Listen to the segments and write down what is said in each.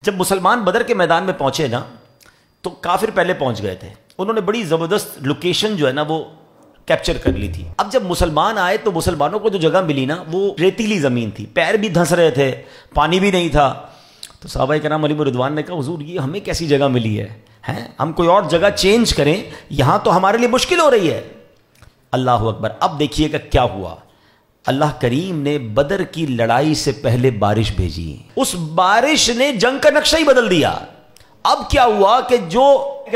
جب مسلمان بدر کے میدان میں پہنچے نا تو کافر پہلے پہنچ گئے تھے، انہوں نے بڑی زبردست لوکیشن جو ہے نا وہ کیپچر کر لی تھی۔ اب جب مسلمان آئے تو مسلمانوں کو جو جگہ ملی نا وہ ریتیلی زمین تھی، پیر بھی دھنس رہے تھے، پانی بھی نہیں تھا۔ تو صحابہ کرام علیہ رضوان نے کہا حضور یہ ہمیں کیسی جگہ ملی ہے، ہم کوئی اور جگہ چینج کریں، یہاں تو ہمارے لیے مشکل ہو رہی ہے۔ اللہ اکبر۔ اب دیکھیے کہ کیا ہوا، اللہ کریم نے بدر کی لڑائی سے پہلے بارش بھیجی، اس بارش نے جنگ کا نقشہ ہی بدل دیا۔ اب کیا ہوا کہ جو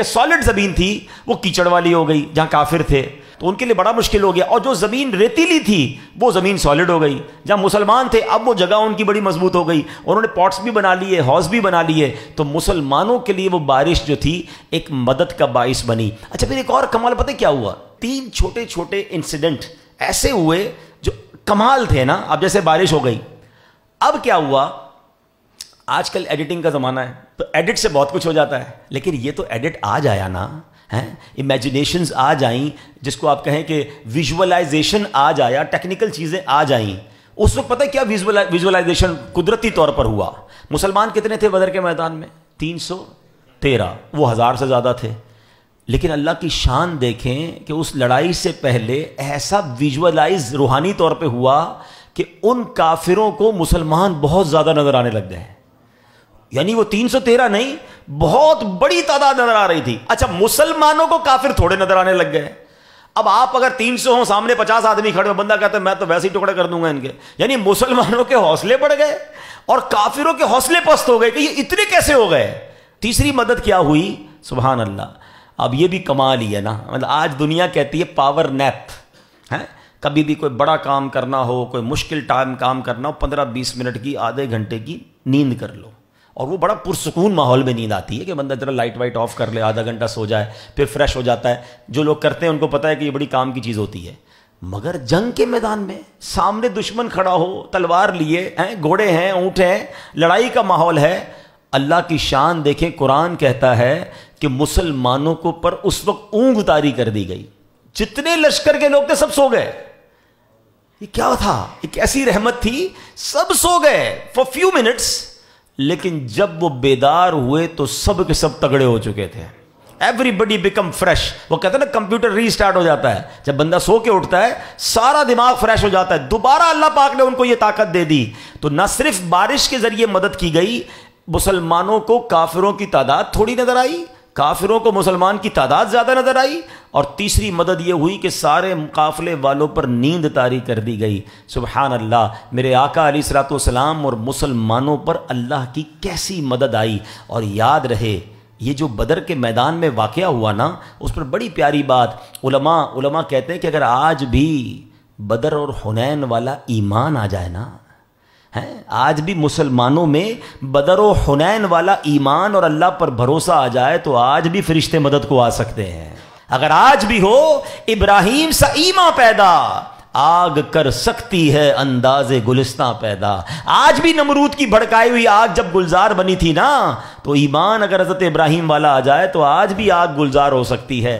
سالڈ زمین تھی وہ کیچڑ والی ہو گئی، جہاں کافر تھے تو ان کے لیے بڑا مشکل ہو گیا، اور جو زمین ریتیلی تھی وہ زمین سالڈ ہو گئی، جہاں مسلمان تھے اب وہ جگہ ان کی بڑی مضبوط ہو گئی، انہوں نے پاٹس بھی بنا لیے، ہاؤس بھی بنا لیے، تو مسلمانوں کے لیے وہ بارش جو تھی ایک مدد کا باعث بنی۔ اچھا پھر ایک اور کمال پتہ کیا ہوا، 3 چھوٹے چھوٹے انسیڈنٹ ایسے ہوئے جو کمال تھے نا۔ اب جیسے بارش ہو گئی، اب کیا ہوا، آج کل ایڈیٹنگ کا زمانہ ہے تو ایڈٹ سے بہت کچھ ہو جاتا ہے، لیکن یہ تو ایڈٹ آ جایا نا، امیجنیشنز آ جائیں، جس کو آپ کہیں کہ ویژولائزیشن آ جایا، ٹیکنیکل چیزیں آ جائیں۔ اس وقت پتہ کیا ویژولائزیشن قدرتی طور پر ہوا۔ مسلمان کتنے تھے بدر کے میدان میں؟ 313، وہ 1000 سے زیادہ تھے، لیکن اللہ کی شان دیکھیں کہ اس لڑائی سے پہلے ایسا ویژولائز روحانی طور پہ ہوا کہ ان کافروں کو مسلمان بہت زیادہ نظر آنے لگ گئے، یعنی وہ 313 نہیں، بہت بڑی تعداد نظر آ رہی تھی۔ اچھا مسلمانوں کو کافر تھوڑے نظر آنے لگ گئے۔ اب آپ اگر 300 ہوں، سامنے 50 آدمی کھڑے ہو، بندہ کہتا ہے میں تو ویسے ہی ٹکڑے کر دوں گا ان کے، یعنی مسلمانوں کے حوصلے بڑھ گئے اور کافروں کے حوصلے پست ہو گئے کہ یہ اتنے کیسے ہو گئے۔ تیسری مدد کیا ہوئی؟ سبحان اللہ۔ اب یہ بھی کمال ہی ہے نا، مطلب آج دنیا کہتی ہے پاور نیپ، کبھی بھی کوئی بڑا کام کرنا ہو، کوئی مشکل ٹائم کام کرنا ہو، 15-20 منٹ کی، آدھے گھنٹے کی نیند کر لو، اور وہ بڑا پرسکون ماحول میں نیند آتی ہے کہ بندہ ذرا لائٹ وائٹ آف کر لے، آدھا گھنٹہ سو جائے، پھر فریش ہو جاتا ہے۔ جو لوگ کرتے ہیں ان کو پتہ ہے کہ یہ بڑی کام کی چیز ہوتی ہے، مگر جنگ کے میدان میں سامنے دشمن کھڑا ہو، تلوار لیے گھوڑے ہیں، اونٹ ہیں، لڑائی کا ماحول ہے، اللہ کی شان دیکھیں، قرآن کہتا ہے کہ مسلمانوں کو پر اس وقت اونگ اتاری کر دی گئی، جتنے لشکر کے لوگ تھے سب سو گئے۔ یہ کیا تھا؟ ایک ایسی رحمت تھی، سب سو گئے فار فیو منٹس، لیکن جب وہ بیدار ہوئے تو سب کے سب تگڑے ہو چکے تھے۔ ایوری بڈی بیکم فریش، وہ کہتے ہیں نا کمپیوٹر ری اسٹارٹ ہو جاتا ہے، جب بندہ سو کے اٹھتا ہے سارا دماغ فریش ہو جاتا ہے۔ دوبارہ اللہ پاک نے ان کو یہ طاقت دے دی، تو نہ صرف بارش کے ذریعے مدد کی گئی، مسلمانوں کو کافروں کی تعداد تھوڑی نظر آئی، کافروں کو مسلمان کی تعداد زیادہ نظر آئی، اور تیسری مدد یہ ہوئی کہ سارے قافلے والوں پر نیند طاری کر دی گئی۔ سبحان اللہ، میرے آقا علیہ الصلوۃ والسلام اور مسلمانوں پر اللہ کی کیسی مدد آئی۔ اور یاد رہے یہ جو بدر کے میدان میں واقعہ ہوا نا، اس پر بڑی پیاری بات علماء کہتے ہیں کہ اگر آج بھی بدر اور حنین والا ایمان آ جائے نا، آج بھی مسلمانوں میں بدر و حنین والا ایمان اور اللہ پر بھروسہ آ جائے تو آج بھی فرشتے مدد کو آ سکتے ہیں۔ اگر آج بھی ہو ابراہیم سا ایمان پیدا، آگ کر سکتی ہے انداز گلستاں پیدا۔ آج بھی نمرود کی بھڑکائی ہوئی آگ جب گلزار بنی تھی نا، تو ایمان اگر حضرت ابراہیم والا آ جائے تو آج بھی آگ گلزار ہو سکتی ہے۔